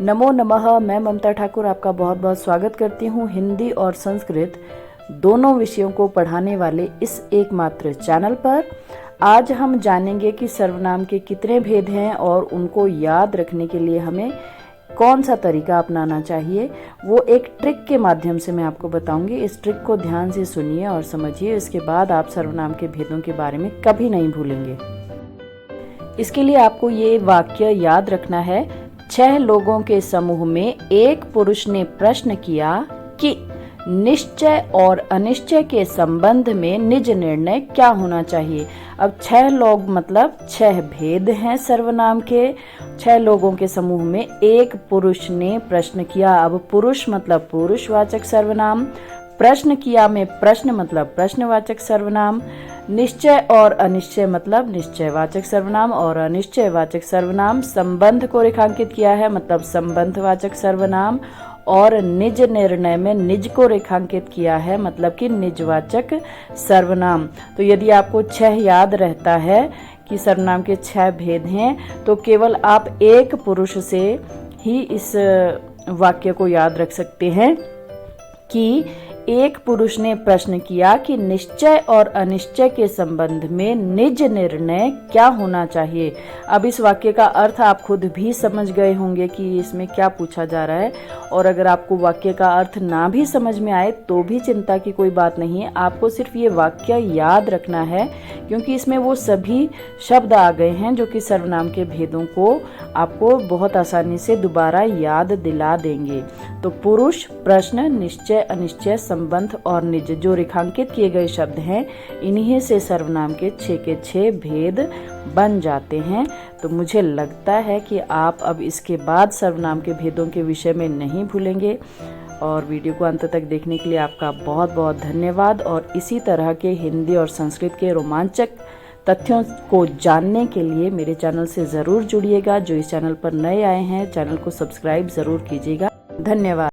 नमो नमः। मैं ममता ठाकुर आपका बहुत बहुत स्वागत करती हूँ हिंदी और संस्कृत दोनों विषयों को पढ़ाने वाले इस एकमात्र चैनल पर। आज हम जानेंगे कि सर्वनाम के कितने भेद हैं और उनको याद रखने के लिए हमें कौन सा तरीका अपनाना चाहिए। वो एक ट्रिक के माध्यम से मैं आपको बताऊंगी। इस ट्रिक को ध्यान से सुनिए और समझिए, इसके बाद आप सर्वनाम के भेदों के बारे में कभी नहीं भूलेंगे। इसके लिए आपको ये वाक्य याद रखना है। 6 लोगों के समूह में एक पुरुष ने प्रश्न किया कि निश्चय और अनिश्चय के संबंध में निज निर्णय क्या होना चाहिए। अब 6 लोग मतलब 6 भेद हैं सर्वनाम के। 6 लोगों के समूह में एक पुरुष ने प्रश्न किया। अब पुरुष मतलब पुरुषवाचक सर्वनाम, प्रश्न किया में प्रश्न मतलब प्रश्नवाचक सर्वनाम, निश्चय और अनिश्चय मतलब निश्चयवाचक सर्वनाम और अनिश्चयवाचक सर्वनाम, संबंध को रेखांकित किया है मतलब संबंधवाचक सर्वनाम, और निज निर्णय में निज को रेखांकित किया है मतलब कि निजवाचक सर्वनाम। तो यदि आपको 6 याद रहता है कि सर्वनाम के 6 भेद हैं, तो केवल आप एक पुरुष से ही इस वाक्य को याद रख सकते हैं कि एक पुरुष ने प्रश्न किया कि निश्चय और अनिश्चय के संबंध में निज निर्णय क्या होना चाहिए। अब इस वाक्य का अर्थ आप खुद भी समझ गए होंगे कि इसमें क्या पूछा जा रहा है, और अगर आपको वाक्य का अर्थ ना भी समझ में आए तो भी चिंता की कोई बात नहीं है। आपको सिर्फ ये वाक्य याद रखना है, क्योंकि इसमें वो सभी शब्द आ गए हैं जो कि सर्वनाम के भेदों को आपको बहुत आसानी से दोबारा याद दिला देंगे। तो पुरुष, प्रश्न, निश्चय, अनिश्चय, संबंध और निज जो रेखांकित किए गए शब्द हैं, इन्हीं से सर्वनाम के 6 भेद बन जाते हैं। तो मुझे लगता है कि आप अब इसके बाद सर्वनाम के भेदों के विषय में नहीं भूलेंगे। और वीडियो को अंत तक देखने के लिए आपका बहुत बहुत धन्यवाद। और इसी तरह के हिंदी और संस्कृत के रोमांचक तथ्यों को जानने के लिए मेरे चैनल से ज़रूर जुड़िएगा। जो इस चैनल पर नए आए हैं, चैनल को सब्सक्राइब ज़रूर कीजिएगा। धन्यवाद।